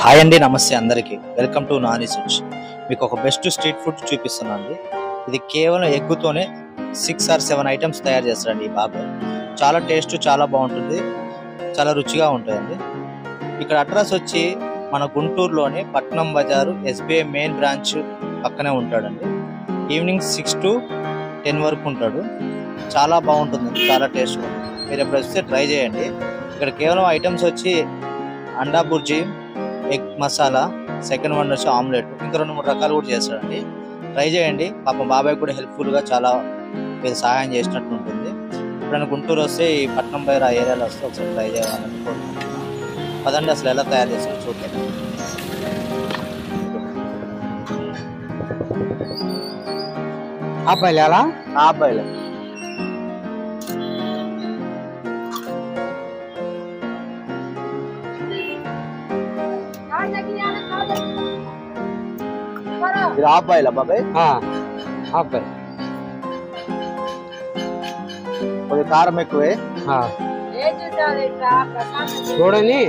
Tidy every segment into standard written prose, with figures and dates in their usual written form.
Hi అండి, నమస్తే అందరికీ. Welcome to Nani switch. మీకు ఒక బెస్ట్ స్ట్రీట్ ఫుడ్ చూపిస్తున్నాను అండి. ఇది కేవలం ఎగ్గుతోనే 6 or 7 ఐటమ్స్ తయారు చేస్తారండి ఈ బాబాయ్. చాలా టేస్ట్ చాలా బాగుంటుంది, చాలా రుచిగా ఉంటుందండి. ఇక్కడ అడ్రస్ వచ్చి మన గుంటూరులోని పట్నం బజారు SBI మెయిన్ బ్రాంచ్ పక్కనే ఉంటాడండి. ఈవినింగ్ 6 to 10 వరకు ఉంటాడు. చాలా బాగుంటుంది, చాలా టేస్ట్ ఉంటుంది. మీరు ఎప్పుడు వస్తే ట్రై చేయండి. ఇక్కడ కేవలం ఐటమ్స్ వచ్చి అండా bhurji, egg masala, second one వచ్చి ఆమ్లెట్, ఇంకా 2-3 రకాలు కూడా చేస్తాడండి. ట్రై చేయండి. పాపం బాబాయ్ కూడా హెల్ప్ఫుల్గా చాలా మీరు సహాయం చేసినట్టు ఉంటుంది. ఇప్పుడు గుంటూరు వస్తే ఈ పట్నం బయట ఆ ఏరియాలో వస్తే ఒకసారి ట్రై చేయాలని కోరుకుంటున్నాను. పదండి అసలు ఎలా తయారు చేస్తారో చూద్దాం. అబ్బాయిలే ఇది అబ్బాయిలా బాబాయ్? అబ్బాయి కొద్దిగా కారం ఎక్కువే చూడని.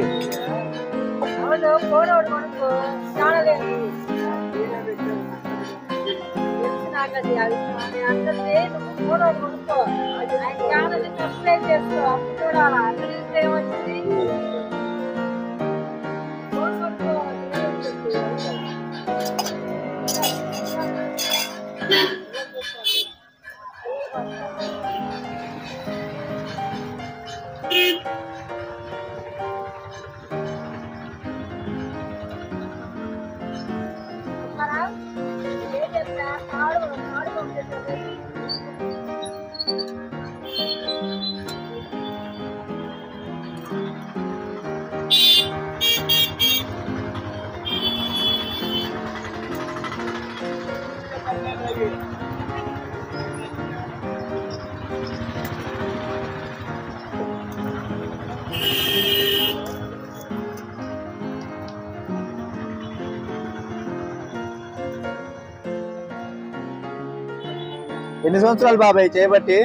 ఎన్ని సంవత్సరాలు బాబాయ్ చేయబట్టి?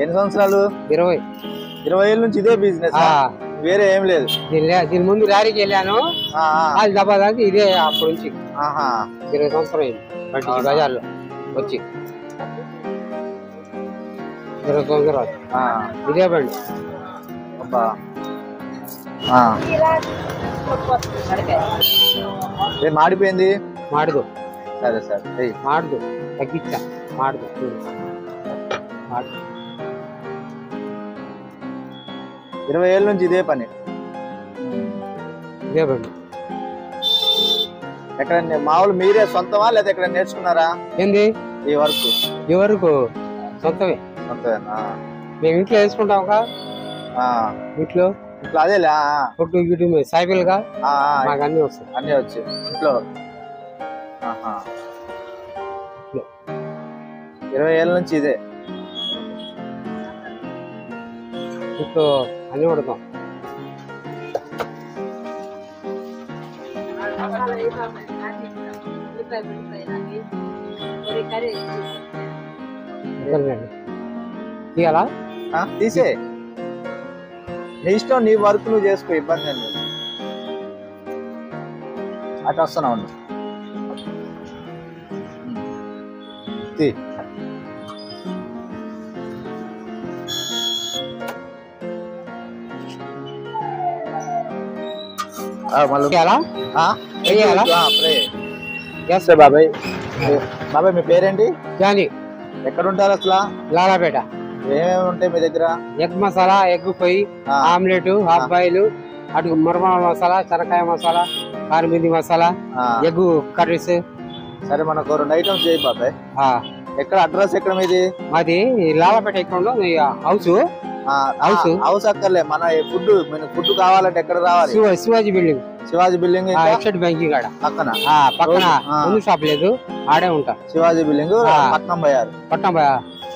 ఎన్ని సంవత్సరాలు? 20 ఏళ్ళ నుంచి ఇదే బిజినెస్, వేరే ఏం లేదు? దీని ముందు లారీకి వెళ్ళాను, అది దబాదాకి ఇదే అప్పటి నుంచి 20 సంవత్సరం అయింది బజార్లో వచ్చి. 20 సంవత్సరాలు ఇదే బండి. మాడిపోయింది? మాడదు. సరే సరే, మాడదు, తగ్గించా. మాడదు 20 ఏళ్ళ నుంచి ఇదే పని, ఇదే బండి. ఎక్కడ మామూలు మీరే సొంతమా లేదా ఎక్కడ నేర్చుకున్నారా? ఏంది ఈ వర్క్? ఈ వరకు సొంతమే. సొంతమేనా? మేము ఇంట్లో వేసుకుంటాం కా, ఇంట్లో ఇట్లా అదేలే ఫుడ్ గిడ్డు సైకిల్ గా మాకు అన్ని వస్తాయి. అన్ని వచ్చి ఇంట్లో 20 ఏళ్ళ నుంచి ఇదే ఇంట్లో అన్ని పడతాం. తీయాలా? తీసే, నీ ఇష్టం, నీ వర్క్ నువ్వు చేసుకో, ఇబ్బంది ఏం లేదు. అటు వస్తున్నా ఉండు. బాబాయ్, బాబాయ్ మీ పేరేంటి? జానీ. ఎక్కడ ఉంటారు అసలు? లాలాపేట. ఏమేమి ఉంటాయి మీ దగ్గర? Egg masala, egg fry, omelette, half boil, అటు మురమా మసాలా, చెనక్కాయ మసాలా, కారమింది మసాలా, ఎగ్ కర్రీస్. సరే, మనకు 2 ఐటమ్స్ చేయి బాబాయ్. ఎక్కడ అడ్రస్ ఎక్కడ మీది? మాది లాలాపేట. ఎక్కడ హౌస్? హౌస్ అక్కర్లే, మన ఫుడ్ కావాలంటే ఎక్కడ రావాలి? Shivaji building. Shivaji building banking కాడ పక్కన ముందు షాప్ లేదు, ఆడే ఉంటా. శివాజీ బిల్డింగ్ పట్నం బజార్.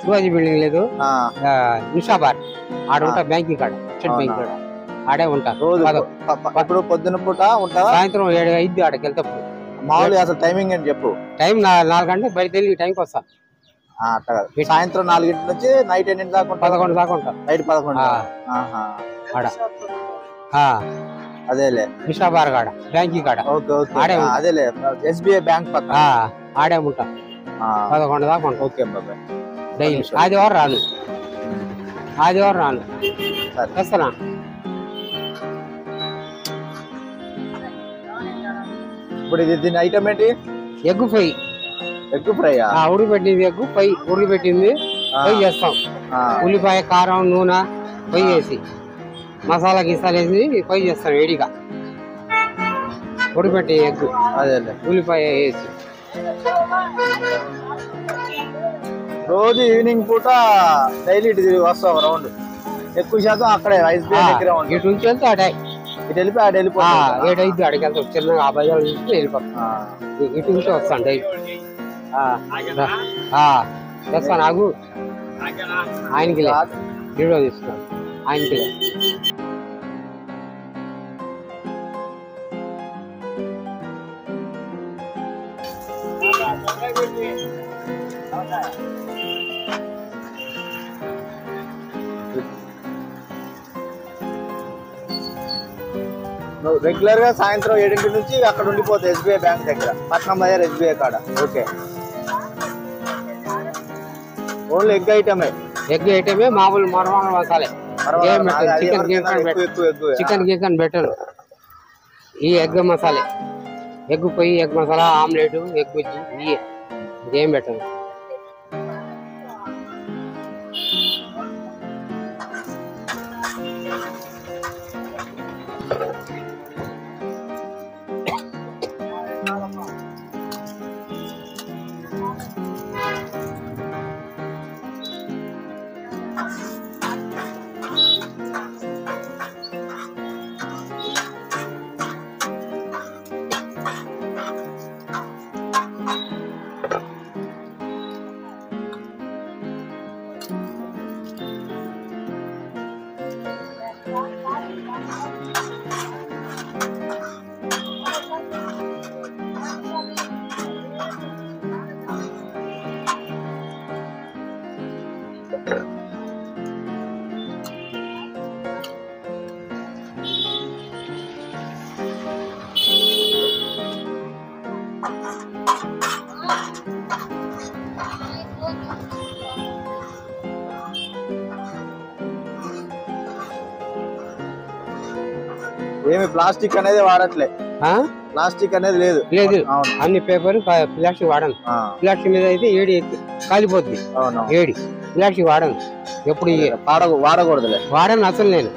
శివాజీ బిల్డింగ్ లేదు, నిషాబార్ ఆడ ఉంటా. బ్యాంకింగ్ కాడ, స్టేట్ బ్యాంక్ కాడ ఆడే ఉంటా. ఇప్పుడు పొద్దున పూట ఉంటా, సాయంత్రం 7 అయింది ఆడకి వెళ్తాప్పుడు. మామూలుగా అసలు టైమింగ్ ఏంటి చెప్పు? టైం 4 గంటలకు బయట వెళ్ళి టైంకి వస్తా. సాయంత్రం 4 గంటల నుంచి నైట్ 8 దాకా 11 దాకా ఉంటా. నైట్ 11. అదేలే నిషాబార్ కాడ బ్యాంకి కాడ. ఓకే ఓకే అదేలే SBI బ్యాంక్ పక్కన ఆడే ఉంటా 11 దాకా ఉంటా. ఓకే బాబాయ్ డైలీ ఆదివారం రాను వస్తానా. ఇప్పుడు ఇది దీని ఐటమ్ ఏంటి? Egg fry. ఉడికిపెట్టింది ఎగ్ ఫ్రై ఉడికిపెట్టింది ఫ్రై చేస్తాం. ఉల్లిపాయ కారం నూనె ఫ్రై చేసి మసాలా గిసాలు వేసి ఫ్రై చేస్తాం వేడిగా. ఉడిపెట్టి ఎగ్ అదే ఉల్లిపాయ వేసి రోజు ఈవినింగ్ పూట డైలీ ఇటు వస్తాం రౌండ్. ఎక్కువ శాతం అక్కడే ఇటు నుంచి వెళ్తే అడే ఇటు వెళ్ళిపోయి ఆడ వెళ్ళిపోతాం. 7 5 అడిగి వెళ్తాం. చిన్నగా 50 నుంచి వెళ్ళిపోతాం. ఇటు నుంచి వస్తాం డైలీ. తెస్తా నాకు ఆయనకి వీడియో తీసుకున్నాను ఆయనకి. రెగ్యులర్ గా సాయంత్రం 7 నుంచి అక్కడ ఉండిపోతాయి SBI బ్యాంక్ దగ్గర, పట్నం బజార్ SBI కాడ. ఓకే ఓన్లీ ఎగ్ ఐటమే మామూలు మరమణ మసాలే. చికెన్ గీకన్ బెటర్. ఈ ఎగ్ మసాలే ఎగ్ పొయ్యి ఎగ్ మసాలా ఆమ్లెట్ ఎగ్ బుజ్జి ఇవి ఏం బెటర్. ఏమి ప్లాస్టిక్ అనేది వాడట్లే, ప్లాస్టిక్ అనేది లేదు. అన్ని పేపర్ ప్లాస్టిక్ వాడను. ప్లాస్టిక్ మీద అయితే ఏడి కాలిపోద్ది. ఏడి ప్లాస్టిక్ వాడను. ఎప్పుడు వాడకూడదులే. వాడను అసలు నేను.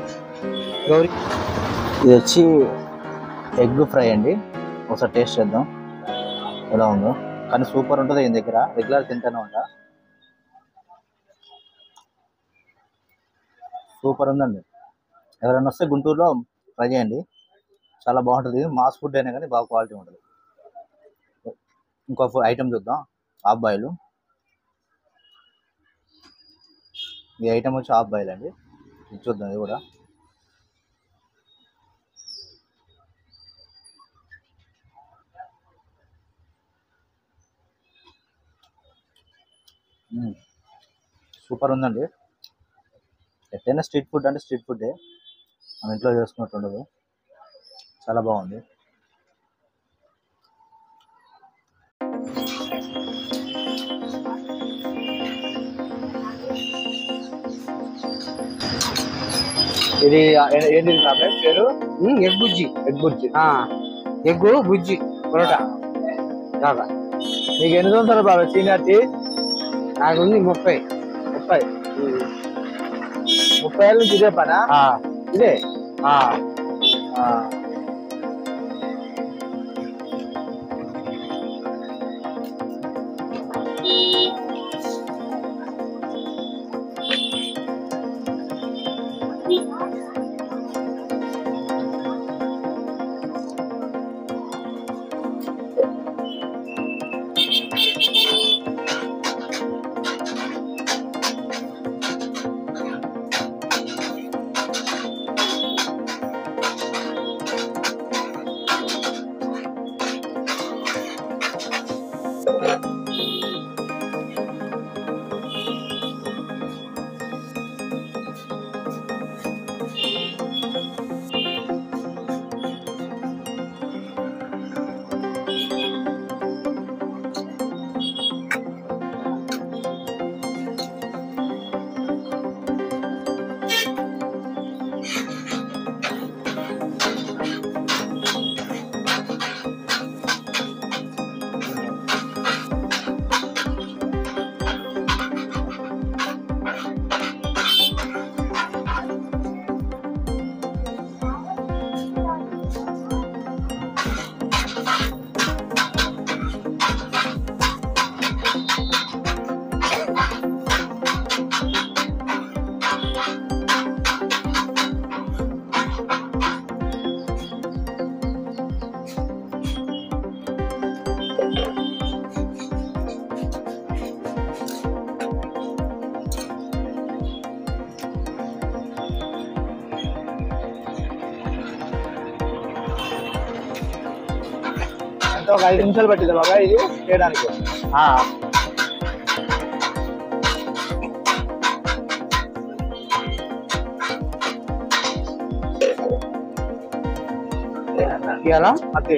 ఇది వచ్చి ఎగ్ ఫ్రై అండి. ఒకసారి టేస్ట్ చేద్దాం ఎలా ఉందో. కానీ సూపర్ ఉంటుంది. ఈయన దగ్గర రెగ్యులర్ తింటూనే ఉంటా. సూపర్ ఉందండి. ఎవరైనా వస్తే గుంటూరులో ట్రై చేయండి, చాలా బాగుంటుంది. మాస్ ఫుడ్ అయినా కానీ బాగా క్వాలిటీ ఉంటుంది. ఇంకో ఐటమ్ చూద్దాం. Half boil. ఈ ఐటమ్ వచ్చి హాఫ్ బాయిల్ అండి. ఇది చూద్దాం. ఇది కూడా సూపర్ ఉందండి. ఎట్టైనా స్ట్రీట్ ఫుడ్ అంటే స్ట్రీట్ ఫుడ్డే, మన ఇంట్లో చేసుకున్నట్టు ఉండదు. చాలా బాగుంది. ఇది ఏంటి పేరు? ఎగ్ బుజ్జి. ఎగ్ బుజ్జి. ఎగ్ బుజ్జి పరోటా. మీకు ఎన్ని సంవత్సరాలు బాబా సీనియారిటీ? నాకు ఉంది 30 ఏళ్ళ నుంచి ఇదే పనా? ఇదే. ఎంత ఒక 5 నిమిషాలు పట్టింది బాగా ఇది చేయడానికి. ఇవాళ అంతే.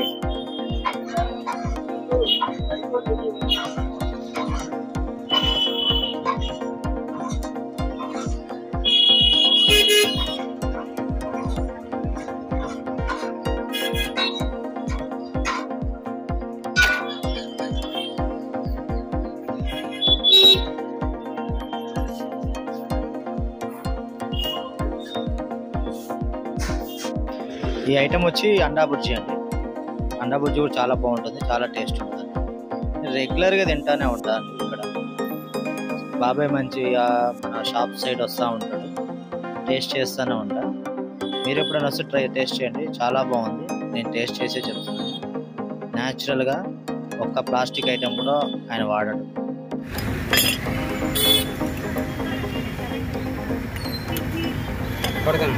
ఈ ఐటమ్ వచ్చి అండా బుర్జీ అండి. అండా బుర్జీ కూడా చాలా బాగుంటుంది, చాలా టేస్ట్ ఉంటుంది. రెగ్యులర్గా తింటానే ఉంటాను ఇక్కడ. బాబాయ్ మంచిగా మన షాప్ సైడ్ వస్తూ ఉంటాడు, టేస్ట్ చేస్తూనే ఉంటా. మీరు ఎప్పుడైనా వస్తే టేస్ట్ చేయండి, చాలా బాగుంది. నేను టేస్ట్ చేసే చెప్తున్నాను. న్యాచురల్గా ఒక్క ప్లాస్టిక్ ఐటమ్ కూడా ఆయన వాడడు. కొడతాను.